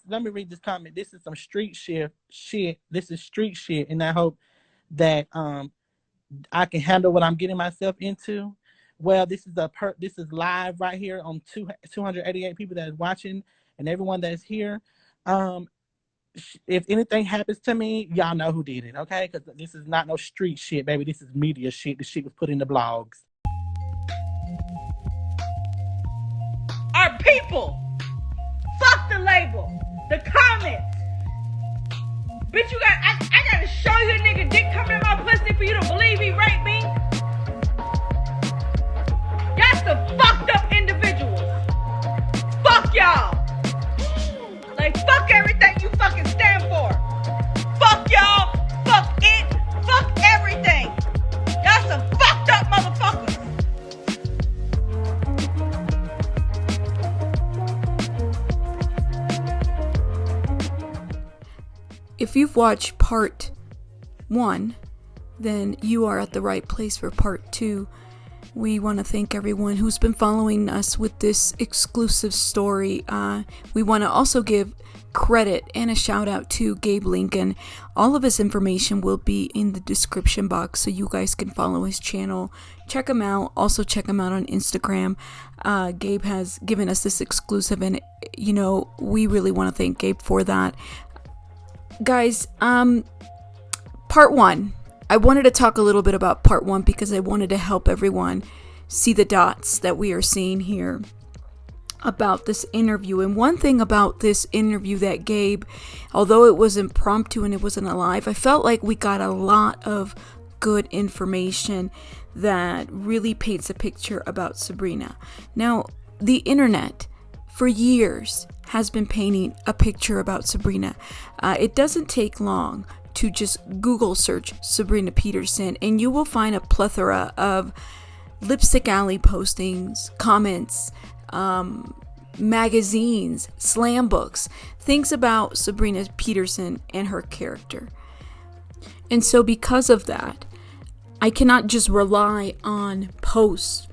let me read this comment. This is some street shit. This is street shit, and I hope that I can handle what I'm getting myself into. Well, this is live right here on 288 people that is watching and everyone that is here. Um, if anything happens to me, y'all know who did it, okay? Because this is not no street shit, baby. This is media shit. The shit was put in the blogs. Our people. Fuck the label. The comments. Bitch, I gotta show you a nigga dick coming in my pussy for you to believe he raped me. Y'all some fucked up individuals. Fuck y'all. Like, fuck everything you fucking stand for. Fuck y'all. Fuck it. Fuck everything. Y'all some fucked up motherfuckers. If you've watched part 1, then you are at the right place for part 2. We want to thank everyone who's been following us with this exclusive story. We want to also give credit and a shout out to Gabe Lincoln. All of his information will be in the description box so you guys can follow his channel. Check him out. Also check him out on Instagram. Gabe has given us this exclusive, and we really want to thank Gabe for that. Guys, part 1. I wanted to talk a little bit about part 1 because I wanted to help everyone see the dots that we are seeing here about this interview. And one thing about this interview that Gabe, although it was impromptu and it wasn't live, I felt like we got a lot of good information that really paints a picture about Sabrina. Now, the internet for years has been painting a picture about Sabrina. It doesn't take long to just Google search Sabrina Peterson and you will find a plethora of Lipstick Alley postings, comments, magazines, slam books, things about Sabrina Peterson and her character. And so because of that, I cannot just rely on posts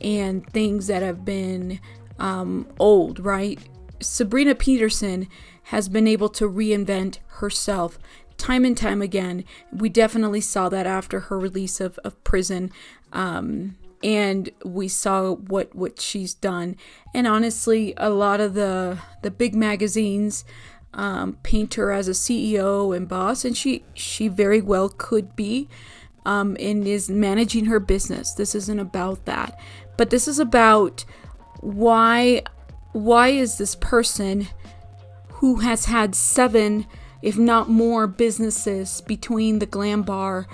and things that have been old, right? Sabrina Peterson has been able to reinvent herself time and time again. We definitely saw that after her release of prison. And we saw what she's done. And honestly, a lot of the big magazines paint her as a CEO and boss, and she very well could be, and is managing her business. This isn't about that. But this is about why is this person who has had 7, if not more, businesses between the glam bar,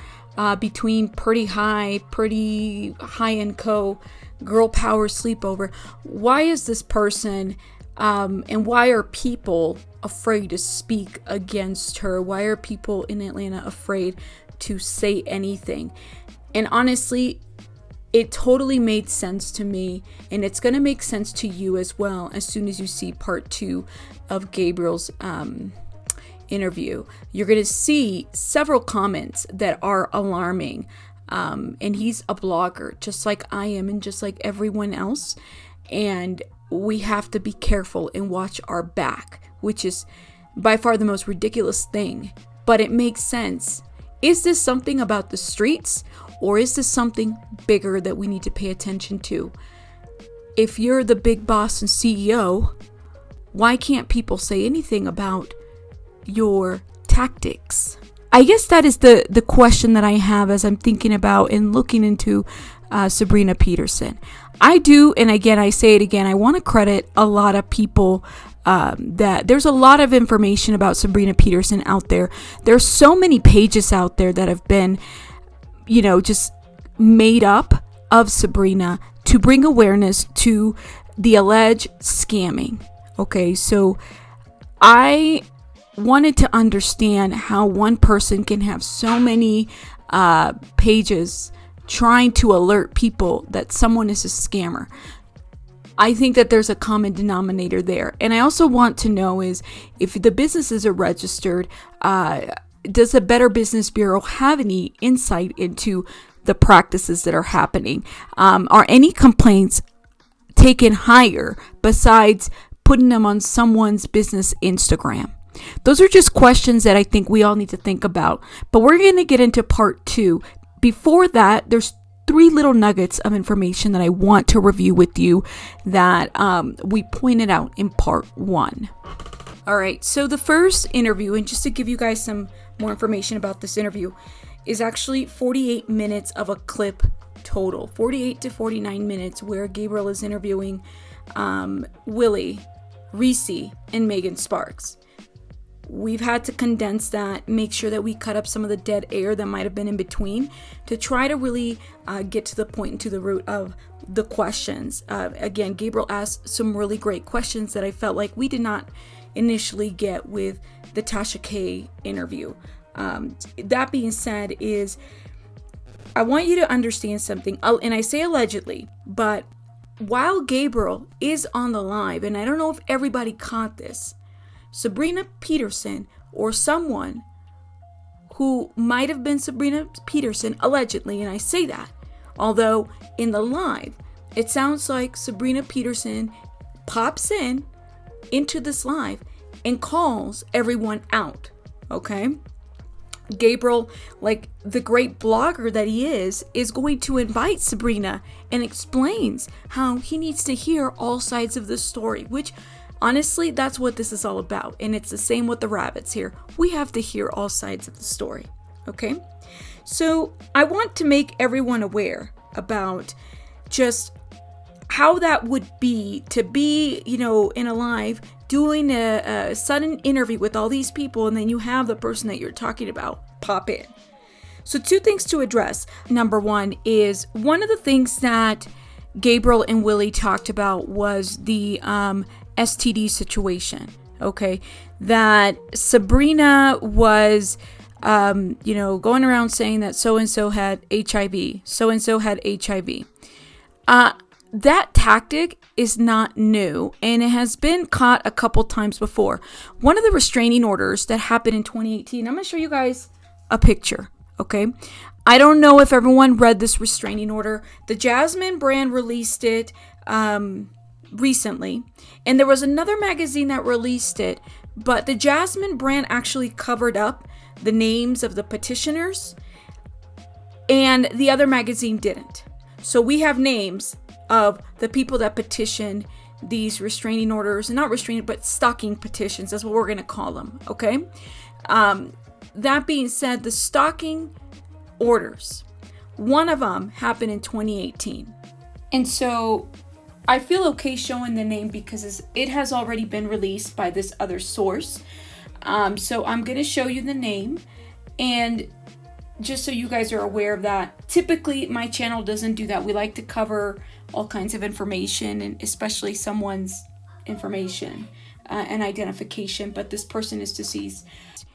between Pretty High and Co, Girl Power Sleepover, why is this person and why are people afraid to speak against her? Why are people in Atlanta afraid to say anything? And honestly, it totally made sense to me, and it's going to make sense to you as well as soon as you see part 2 of Gabriel's interview. You're going to see several comments that are alarming, and he's a blogger just like I am and just like everyone else, and we have to be careful and watch our back, which is by far the most ridiculous thing, but it makes sense. Is this something about the streets, or is this something bigger that we need to pay attention to? If you're the big boss and CEO, why can't people say anything about your tactics? I guess that is the question that I have as I'm thinking about and looking into Sabrina Peterson. I do, and again, I say it again, I want to credit a lot of people that there's a lot of information about Sabrina Peterson out there. There's so many pages out there that have been, just made up of Sabrina to bring awareness to the alleged scamming. Okay, so I wanted to understand how one person can have so many pages trying to alert people that someone is a scammer. I think that there's a common denominator there. And I also want to know is if the businesses are registered, does the Better Business Bureau have any insight into the practices that are happening? Are any complaints taken higher besides putting them on someone's business Instagram? Those are just questions that I think we all need to think about. But we're going to get into part 2. Before that, there's 3 little nuggets of information that I want to review with you that we pointed out in part 1. All right, so the first interview, and just to give you guys some more information about this interview, is actually 48 minutes of a clip total. 48 to 49 minutes where Gabriel is interviewing Willie, Reese, and Megan Sparks. We've had to condense that, make sure that we cut up some of the dead air that might have been in between to try to really get to the point and to the root of the questions. Again, Gabriel asked some really great questions that I felt like we did not initially get with the Tasha K interview. That being said, is I want you to understand something, and I say allegedly, but while Gabriel is on the live, and I don't know if everybody caught this, Sabrina Peterson, or someone who might have been Sabrina Peterson, allegedly, and I say that, although in the live, it sounds like Sabrina Peterson pops into this live and calls everyone out, okay? Gabriel, like the great blogger that he is going to invite Sabrina and explains how he needs to hear all sides of the story, which honestly, that's what this is all about. And it's the same with the rabbits here. We have to hear all sides of the story. Okay? So I want to make everyone aware about just how that would be to be, in a live doing a sudden interview with all these people, and then you have the person that you're talking about pop in. So 2 things to address. Number 1 is one of the things that Gabriel and Willie talked about was the STD situation, okay? That Sabrina was, going around saying that so-and-so had HIV, so-and-so had HIV. That tactic is not new, and it has been caught a couple times before. One of the restraining orders that happened in 2018, I'm going to show you guys a picture, okay? I don't know if everyone read this restraining order. The Jasmine brand released it recently, and there was another magazine that released it, but the Jasmine brand actually covered up the names of the petitioners, and the other magazine didn't. So we have names of the people that petition these restraining orders, not restraining, but stalking petitions. That's what we're going to call them, okay? That being said, the stalking orders, one of them happened in 2018. And so I feel okay showing the name because it has already been released by this other source. So I'm going to show you the name, and just so you guys are aware of that. Typically, my channel doesn't do that. We like to cover all kinds of information, and especially someone's information and identification, but this person is deceased.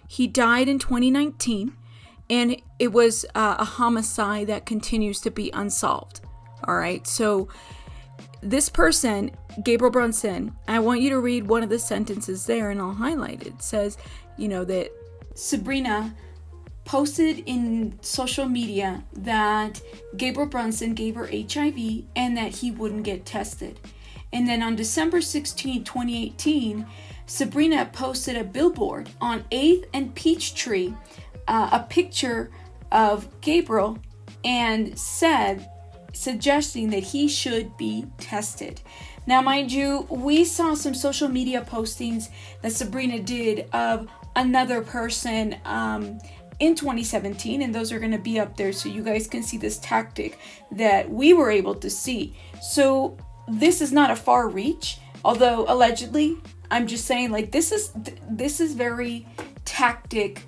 He died in 2019, and it was a homicide that continues to be unsolved. All right, so this person, Gabriel Brunson, I want you to read one of the sentences there, and I'll highlight it. It says, that Sabrina posted in social media that Gabriel Brunson gave her HIV and that he wouldn't get tested. And then on December 16, 2018, Sabrina posted a billboard on 8th and Peachtree, a picture of Gabriel, and suggesting that he should be tested. Now, mind you, we saw some social media postings that Sabrina did of another person in 2017, and those are going to be up there so you guys can see this tactic that we were able to see. So this is not a far reach, although allegedly, I'm just saying, like, this is very tactic,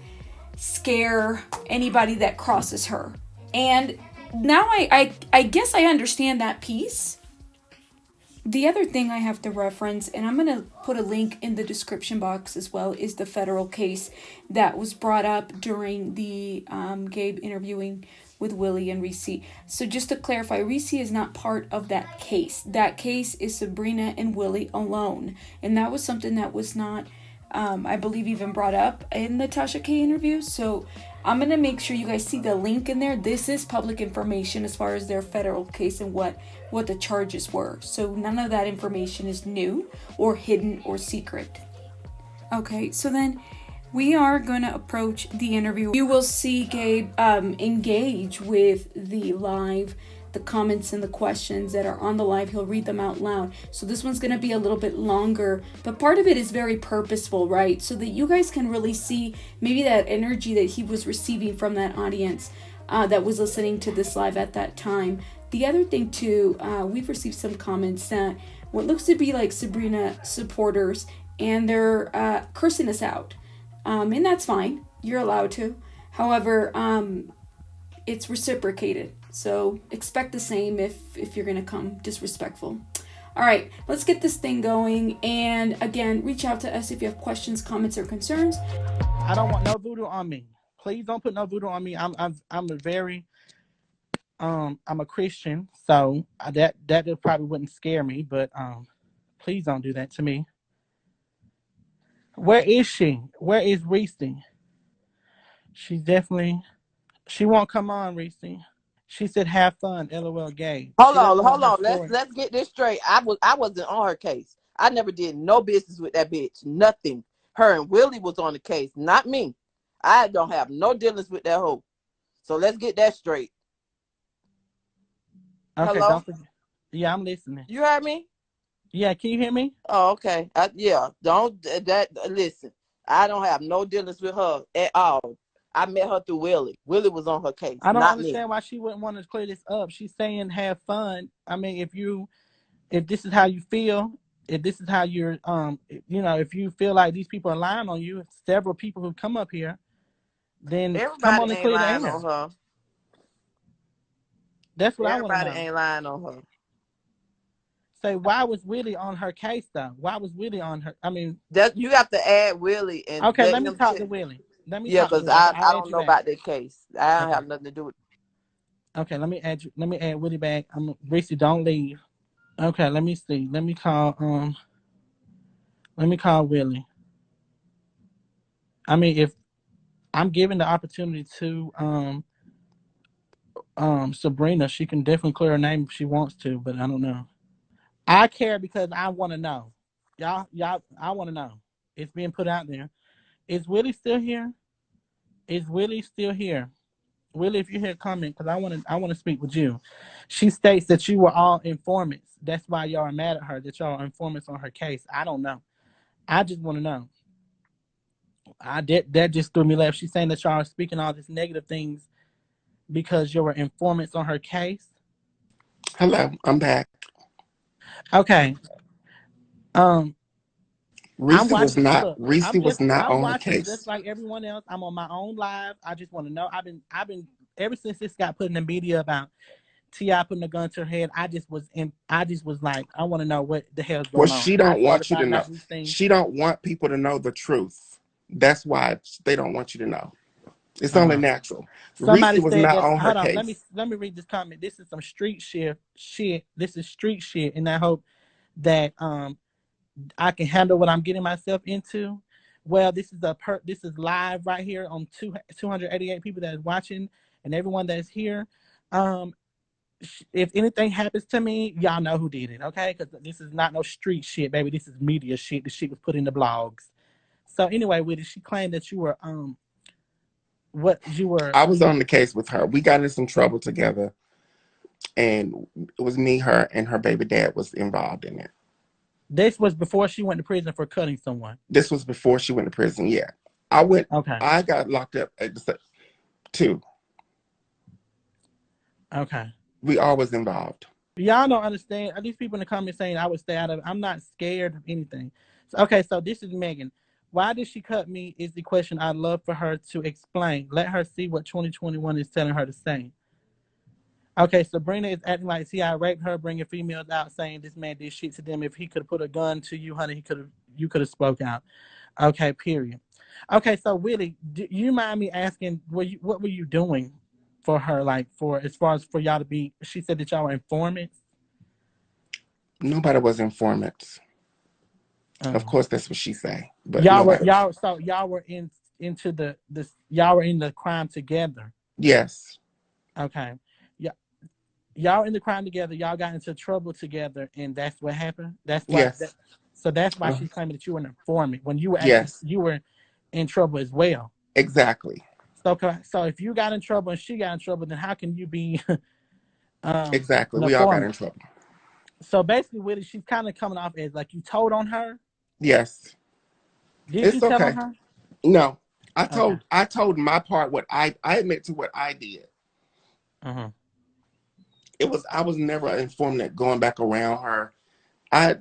scare anybody that crosses her. And now I guess I understand that piece. The other thing I have to reference, and I'm going to put a link in the description box as well, is the federal case that was brought up during the Gabe interviewing with Willie and Reese. So just to clarify, Reese is not part of that case. That case is Sabrina and Willie alone. And that was something that was not I believe even brought up in the Tasha K interview. So I'm gonna make sure you guys see the link in there. This is public information as far as their federal case and what the charges were. So none of that information is new or hidden or secret. Okay, so then we are going to approach the interview. You will see Gabe engage with the comments and the questions that are on the live. He'll read them out loud. So this one's going to be a little bit longer, but part of it is very purposeful, right? So that you guys can really see maybe that energy that he was receiving from that audience that was listening to this live at that time. The other thing too, we've received some comments that what looks to be like Sabrina supporters, and they're cursing us out. And that's fine. You're allowed to. However, it's reciprocated. So expect the same if you're going to come disrespectful. All right, let's get this thing going. And again, reach out to us if you have questions, comments, or concerns. I don't want no voodoo on me. Please don't put no voodoo on me. I'm a very I'm a Christian, so that probably wouldn't scare me, but please don't do that to me. Where is she? Where is Reese? She won't come on, Reese. She said have fun, LOL Gabe. Hold She doesn't want her on. story. Let's get this straight. I wasn't on her case. I never did no business with that bitch. Nothing. Her and Willie was on the case, not me. I don't have no dealings with that hoe. So let's get that straight. Okay, Hello? don't forget. Yeah, I'm listening. You heard me? Yeah, can you hear me? Oh, okay. Listen. I don't have no dealings with her at all. I met her through Willie. Willie was on her case, I don't not understand me. why she wouldn't want to clear this up. She's saying have fun. I mean, if this is how you feel, if this is how you're if you feel like these people are lying on you, several people who come up here, then come on Everybody and ain't clear the lying air. on her. That's what I want to know. Everybody ain't lying on her. Say, why was Willie on her case though? Why was Willie on her? I mean, That you have to add Willie and okay, let let me him talk to Willie. Let me Yeah, talk to because Willie. Okay, I I'll add don't you know back. about that case. I don't Okay. have nothing to do with it. Okay, let me add you. Let me add Willie back. Reese, don't leave. Okay, let me see. Let me call Willie. I mean, if I'm given the opportunity to Sabrina, she can definitely clear her name if she wants to, but I don't know. I care because I want to know. Y'all, I want to know. It's being put out there. Is Willie still here? Is Willie still here? Willie, if you're here, comment because I want to speak with you. She states that you were all informants. That's why y'all are mad at her. That y'all are informants on her case. I don't know. I just want to know. That just threw me left. She's saying that y'all are speaking all these negative things because you were informants on her case. Hello, I'm back. Okay. Reese was not. Reese was not I'm on her watching just case. like everyone else. I'm on my own live. I just want to know. I've been ever since this got put in the media about T.I. putting a gun to her head. I just was like, I want to know what the hell's Well, going on. she I don't want you certified to know. about these things. She don't want people to know the truth. That's why they don't want you to know. It's only natural. Reese Somebody was said not that. on her Hold on, case. let me read this comment. This is some street shit. This is street shit, and I hope that I can handle what I'm getting myself into. Well, this is live right here on 288 people that is watching, and everyone that is here. If anything happens to me, y'all know who did it, okay? Because this is not no street shit, baby. This is media shit. The shit was put in the blogs. So anyway, with it, she claimed that you were I was on the case with her. We got in some trouble together, and it was me, her, and her baby dad was involved in it. This was before she went to prison for cutting someone. This was before she went to prison. Yeah, I went. Okay. I got locked up at the too. Okay. We all was involved. Y'all don't understand. These people in the comments saying I would stay out of it. I'm not scared of anything. Okay, so this is Megan. Why did she cut me is the question I'd love for her to explain. Let her see what 2021 is telling her to say. Okay, Sabrina is acting like, see, I raped her, bringing females out, saying this man did shit to them. If he could have put a gun to you, honey, you could have spoke out. Okay, period. Okay, so Willie, do you mind me asking, what were you doing for her, like as far as for y'all to be? She said that y'all were informants. Nobody was informants. Of course, that's what she say, but Y'all were nobody. y'all were into this y'all were in the crime together. Yes, Okay. Yeah. Y'all in the crime together, y'all got into trouble together, and that's what happened. yes, So that's why uh, she's claiming that you were an informant when you were actually yes, you were in trouble as well. exactly, So if you got in trouble and she got in trouble, then how can you be exactly. an We all got informant? in trouble. So basically, Willie, she's kind of coming off as like you told on her. Yes, Did you it's tell on okay. her? No, Okay. I told my part. What I admit to what I did. Uh-huh. It was I was never informed that going back around her. I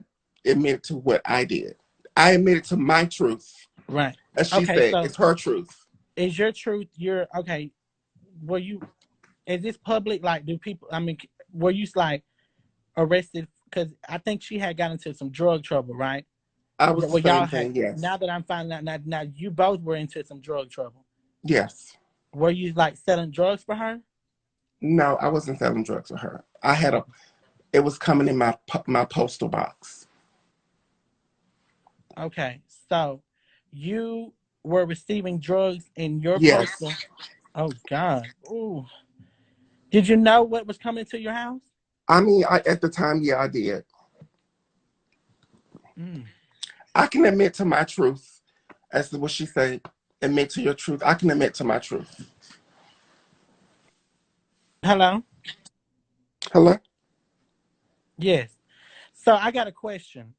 admitted to what I did. I admitted to my truth. Right. As she Okay. said, So it's her truth. is your truth your okay? Were you? Is this public? Like, do people? I mean, were you like arrested? Because I think she had got into some drug trouble, right? I was the Well, y'all same had. thing, yes. Now that I'm finding out, now you both were into some drug trouble. Yes. Were you like selling drugs for her? No, I wasn't selling drugs with her. I had a it was coming in my postal box. Okay, so you were receiving drugs in your Yes. postal. Oh God. Ooh. Did you know what was coming to your house? I mean, at the time, yeah, I did. Mm. I can admit to my truth. As to what she said, admit to your truth. I can admit to my truth. Hello? Hello? Yes. So I got a question.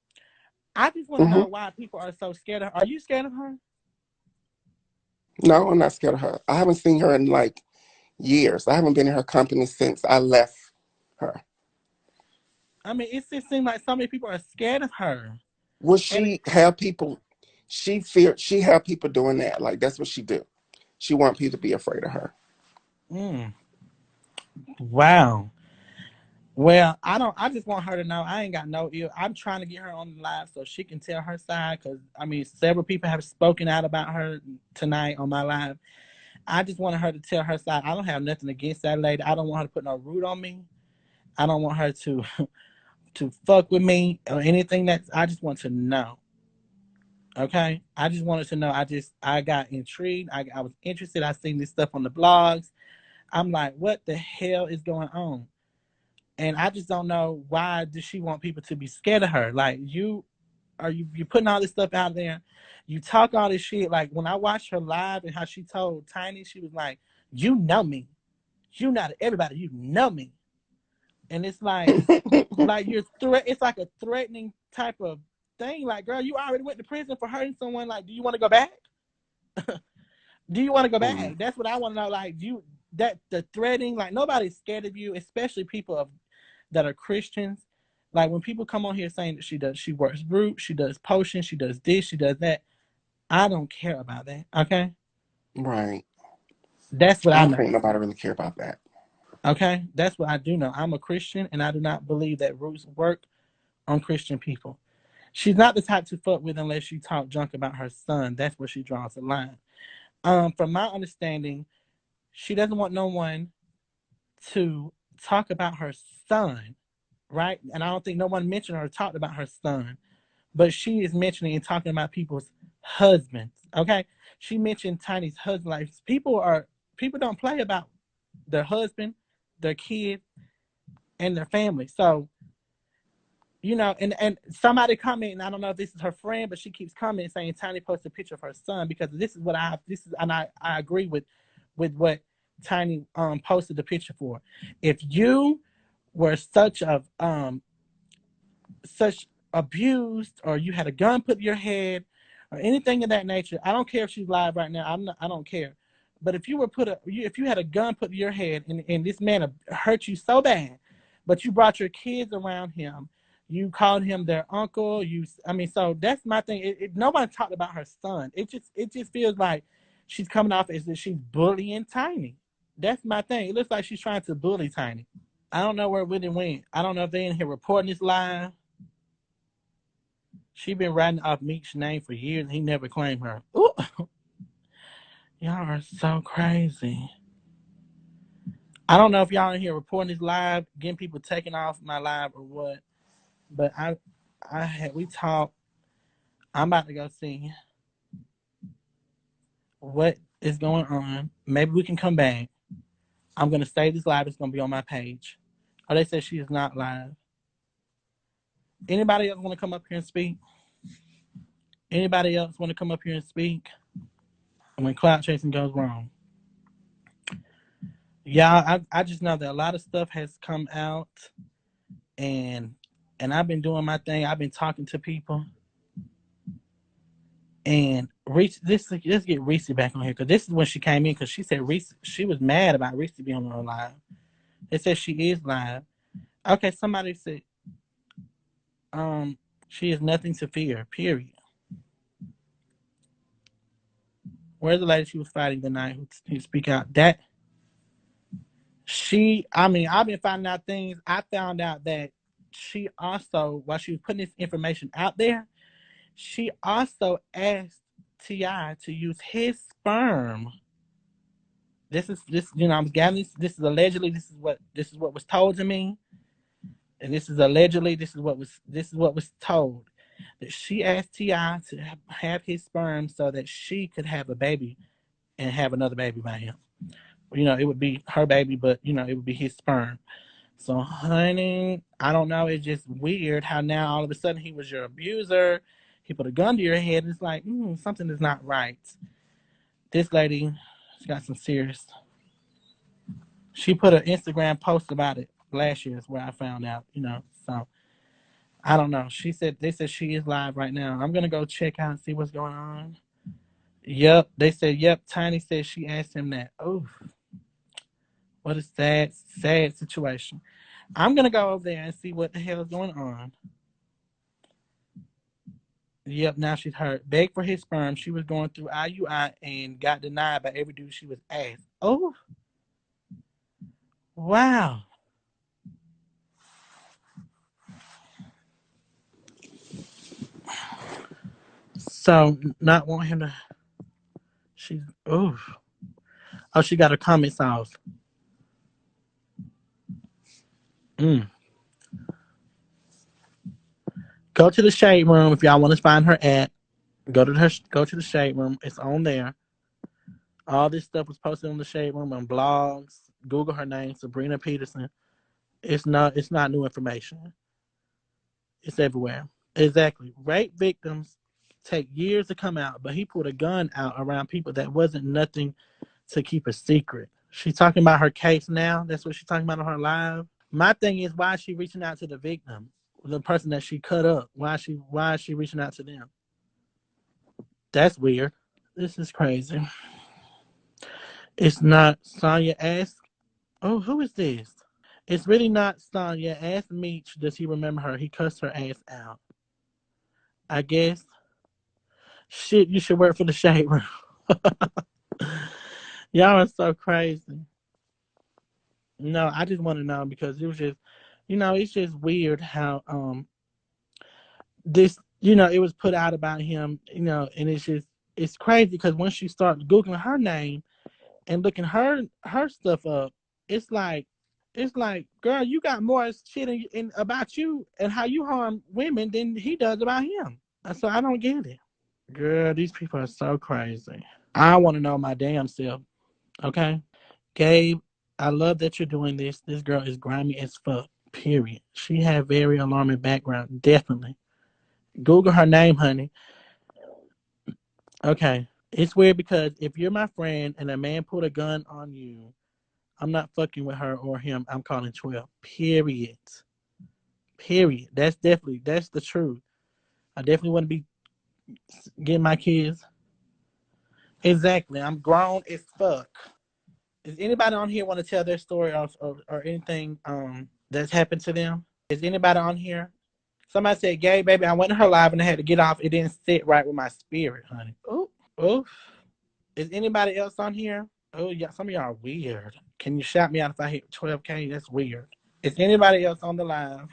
I just want to Mm-hmm. know why people are so scared of her. Are you scared of her? No, I'm not scared of her. I haven't seen her in like years. I haven't been in her company since I left her. I mean, it just seems like so many people are scared of her. Would And she have people? She have people doing that. Like that's what she do. She want people to be afraid of her. mm, wow. Well, I don't. I just want her to know I ain't got no ill. I'm trying to get her on the live so she can tell her side. Because I mean, several people have spoken out about her tonight on my live. I just wanted her to tell her side. I don't have nothing against that lady. I don't want her to put no root on me. I don't want her to to fuck with me or anything. That I just want to know. Okay, I just wanted to know. I got intrigued. I was interested. I seen this stuff on the blogs. I'm like, what the hell is going on? And I just don't know why does she want people to be scared of her? Like you putting all this stuff out there, you talk all this shit. Like when I watched her live and how she told Tiny, she was like, "You know me, you not everybody, you know me," and it's like you're It's like a threatening type of thing. Like, girl, you already went to prison for hurting someone. Like, do you want to go back? Do you want to go Mm, back? That's what I want to know. Like, that the threatening, like nobody's scared of you, especially people that are Christians. Like when people come on here saying that she works brute, she does potions, she does this, she does that. I don't care about that. Okay, right. that's what I I don't know. think nobody really care about that. Okay, that's what I do know. I'm a Christian, and I do not believe that roots work on Christian people. She's not the type to fuck with unless she talk junk about her son. That's where she draws the line. From my understanding, she doesn't want no one to talk about her son, right? And I don't think no one mentioned or talked about her son, but she is mentioning and talking about people's husbands. Okay, she mentioned Tiny's husband. Like people don't play about their husband, their kid, and their family. So and somebody commenting, I don't know if this is her friend, but she keeps commenting saying Tiny posted a picture of her son because I agree with what Tiny posted the picture for. If you were such abused or you had a gun put in your head or anything of that nature, I don't care if she's live right now. I don't care. But if if you had a gun put in your head and this man hurt you so bad, but you brought your kids around him, you called him their uncle. So that's my thing. Nobody talked about her son. It just feels like she's coming off as if she's bullying Tiny. That's my thing. It looks like she's trying to bully Tiny. I don't know where Whitney went. I don't know if they in here reporting this live. She been writing off Meek's name for years and he never claimed her. Ooh. Y'all are so crazy. I don't know if y'all in here reporting this live, getting people taken off my live or what. But we talked I'm about to go see what is going on. Maybe we can come back. I'm gonna save this live. It's gonna be on my page. Oh, they said she is not live. Anybody else want to come up here and speak? Anybody else want to come up here and speak? When cloud chasing goes wrong. Yeah, I just know that a lot of stuff has come out, and I've been doing my thing. I've been talking to people, and Reese. Let's get Reese back on here because this is when she came in because she said Reese. She was mad about Reese being on her live. It says she is live. Okay, somebody said, she has nothing to fear. Period. Where's the lady she was fighting the night who speak out? That I mean, I've been finding out things. I found out that she also, while she was putting this information out there, she also asked T.I. to use his sperm. This, I'm gathering this is allegedly, this is what was told to me. And this is allegedly, this is what was told. That she asked T.I. to have his sperm so that she could have a baby and have another baby by him. It would be her baby, but it would be his sperm. So, honey, I don't know. It's just weird how now all of a sudden he was your abuser. He put a gun to your head. And it's like, something is not right. This lady, she's got some serious. She put an Instagram post about it last year. Is where I found out. So I don't know. They said she is live right now. I'm gonna go check out and see what's going on. Yep, they said. Yep, Tiny said she asked him that. Oh, what a sad situation. I'm gonna go over there and see what the hell is going on. Yep, now she's hurt. Begged for his sperm. She was going through IUI and got denied by every dude she was asked. Oh, wow. So not want him to. She's oh, she got her comments off. Go to the shade room if y'all want to find her at. Go to the shade room. It's on there. All this stuff was posted on the shade room on blogs. Google her name, Sabrina Peterson. It's not new information. It's everywhere. Exactly. Rape victims take years to come out, but he pulled a gun out around people that wasn't nothing to keep a secret. She's talking about her case now. That's what she's talking about on her live. My thing is, why is she reaching out to the victim, the person that she cut up? Why is she reaching out to them? That's weird. This is crazy. It's not Sonya asked. Oh, who is this? It's really not Sonya. Ask Meech, does he remember her? He cussed her ass out. I guess. Shit, you should work for the shade room. Y'all are so crazy. No, I just want to know because it was just, it's just weird how this, it was put out about him, and it's crazy because once you start Googling her name and looking her stuff up, it's like, girl, you got more shit in about you and how you harm women than he does about him. So I don't get it. Girl, these people are so crazy. I want to know my damn self. Okay? Gabe, I love that you're doing this. This girl is grimy as fuck. Period. She had very alarming background. Definitely. Google her name, honey. Okay. It's weird because if you're my friend and a man put a gun on you, I'm not fucking with her or him. I'm calling 12. Period. Period. That's the truth. I definitely want to be getting my kids. Exactly. I'm grown as fuck. Does anybody on here want to tell their story or anything that's happened to them? Is anybody on here? Somebody said, "Gay baby, I went to her live and I had to get off. It didn't sit right with my spirit, honey." Oh, oh. Is anybody else on here? Oh, yeah. Some of y'all are weird. Can you shout me out if I hit 12K? That's weird. Is anybody else on the live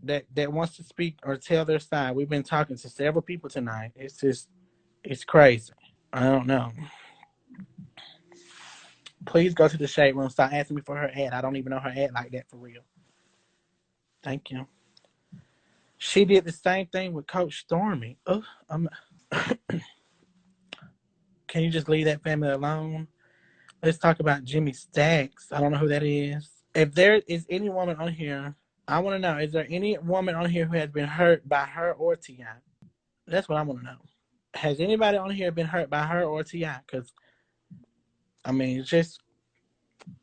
that wants to speak or tell their side? We've been talking to several people tonight. It's crazy. I don't know. Please go to the shade room. Stop asking me for her ad. I don't even know her ad like that for real. Thank you. She did the same thing with Coach Stormy. Oh, can you just leave that family alone? Let's talk about Jimmy Stacks. I don't know who that is. If there is any woman on here, I want to know, is there any woman on here who has been hurt by her or T.I.? That's what I want to know. Has anybody on here been hurt by her or T.I.? Because, I mean, it's just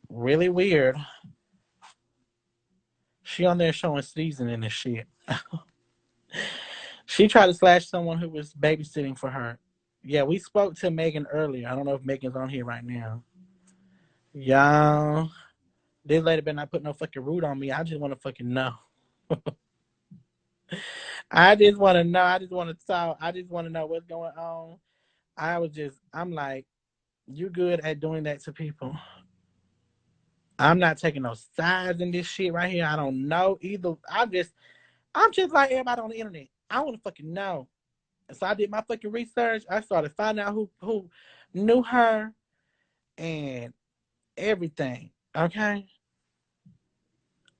really weird. She on there showing seasoning and shit. She tried to slash someone who was babysitting for her. Yeah, we spoke to Megan earlier. I don't know if Megan's on here right now. Y'all, this lady better not put no fucking root on me. I just want to fucking know. I just want to know. I just want to talk. I just want to know what's going on. I'm like, you good at doing that to people. I'm not taking no sides in this shit right here. I don't know either. I'm just like everybody on the internet. I want to fucking know. So I did my fucking research. I started finding out who knew her and everything. Okay.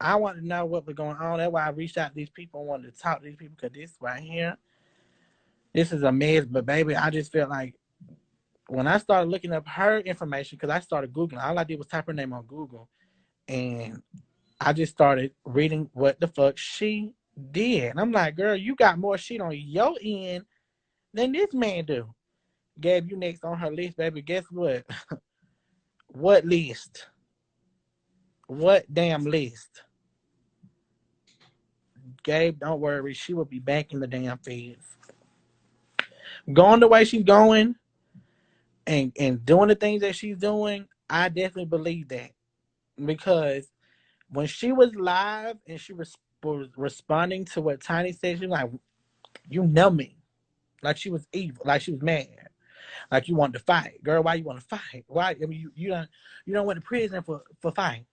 I wanted to know what was going on. That's why I reached out to these people and wanted to talk to these people, because this right here, this is a mess. But baby, I just felt like when I started looking up her information, because I started Googling, all I did was type her name on Google. And I just started reading what the fuck she did. And I'm like, girl, you got more shit on your end than this man do. Gabe, you next on her list, baby. Guess what? What list? What damn list? Gabe, don't worry. She will be back in the damn feeds. Going the way she's going and doing the things that she's doing, I definitely believe that. Because when she was live and she was responding to what Tiny said, she was like, you know me. Like she was evil. Like she was mad. Like you wanted to fight. Girl, why you want to fight? Why? I mean, you don't went to prison for fighting.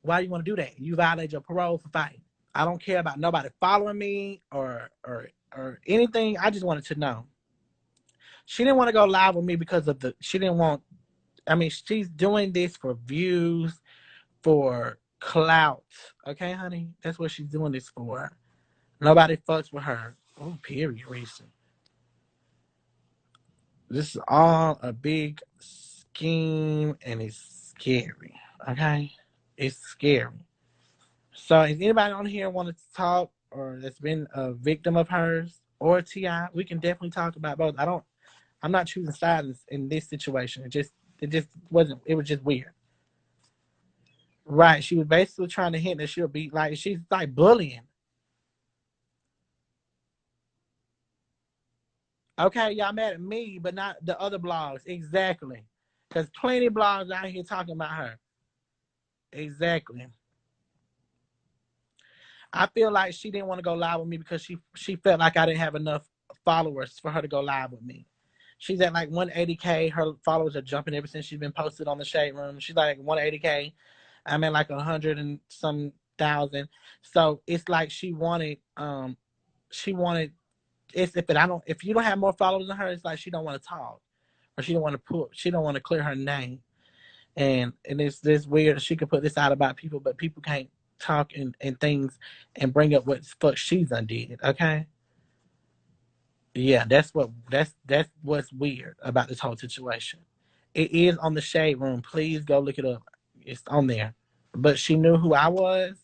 Why do you want to do that? You violate your parole for fighting. I don't care about nobody following me or anything. I just wanted to know. She didn't want to go live with me because of she didn't want, I mean, she's doing this for views, for clout. Okay, honey? That's what she's doing this for. Nobody fucks with her. Oh, period, Reese. This is all a big scheme and it's scary. Okay? It's scary. So if anybody on here wanted to talk or that's been a victim of hers or T.I., we can definitely talk about both. I'm not choosing sides in this situation. It just wasn't, it was just weird. Right. She was basically trying to hint that she'll be like, she's like bullying. Okay, y'all mad at me, but not the other blogs. Exactly. Because plenty of blogs out here talking about her. Exactly. I feel like she didn't want to go live with me because she felt like I didn't have enough followers for her to go live with me. She's at like 180K. Her followers are jumping ever since she's been posted on the Shade Room. She's like 180K. I'm at like 100 and some thousand. So it's like she wanted if you don't have more followers than her, it's like she don't want to talk. Or she don't want to clear her name. And it's this weird. She could put this out about people, but people can't talk and things and bring up what fuck she's undid. Okay. Yeah, that's what's weird about this whole situation. It is on the Shade Room. Please go look it up. It's on there. But she knew who I was.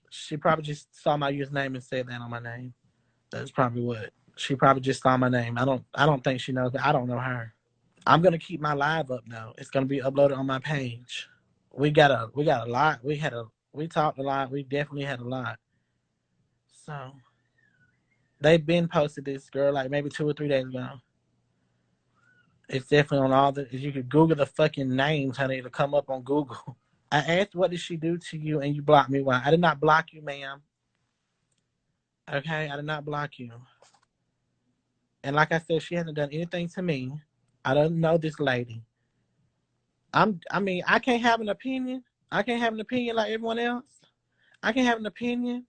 She probably just saw my username and said that on my name. That's probably what. She probably just saw my name. I don't think she knows that. I don't know her. I'm gonna keep my live up now. It's gonna be uploaded on my page. We got a lot. We talked a lot. We definitely had a lot. So they've been posted this, girl, like maybe 2 or 3 days ago. It's definitely on all the. You could Google the fucking names, honey. It'll come up on Google. I asked, what did she do to you, and you blocked me. Why? I did not block you, ma'am. Okay, I did not block you. And like I said, she hasn't done anything to me. I don't know this lady. I can't have an opinion. I can't have an opinion like everyone else. I can't have an opinion.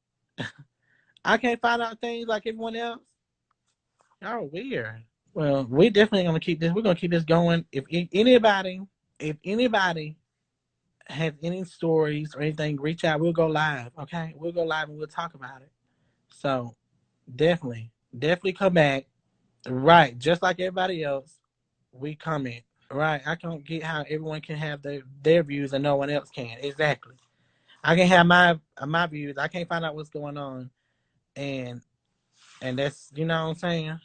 I can't find out things like everyone else. Y'all are weird. Well, we definitely gonna keep this. We're gonna keep this going. If anybody has any stories or anything, reach out. We'll go live. Okay, we'll go live and we'll talk about it. So definitely come back. Right, just like everybody else, we comment. Right, I don't get how everyone can have their views and no one else can. Exactly. I can have my views. I can't find out what's going on, and that's, you know what I'm saying.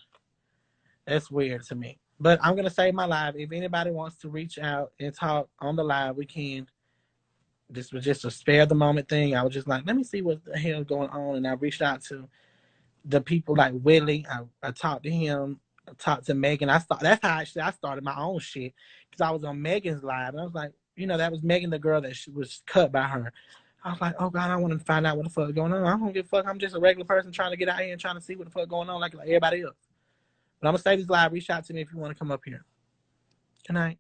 That's weird to me. But I'm gonna save my live. If anybody wants to reach out and talk on the live, we can. This was just a spare the moment thing. I was just like, let me see what the hell is going on, and I reached out to the people like Willie. I talked to him. I talked to Megan. That's how actually I started my own shit, because I was on Megan's live, and I was like, that was Megan, the girl that she was cut by her. I was like, oh God, I want to find out what the fuck is going on. I don't give a fuck. I'm just a regular person trying to get out here and trying to see what the fuck going on like everybody else. But I'm gonna stay this live. Reach out to me if you want to come up here. Good night.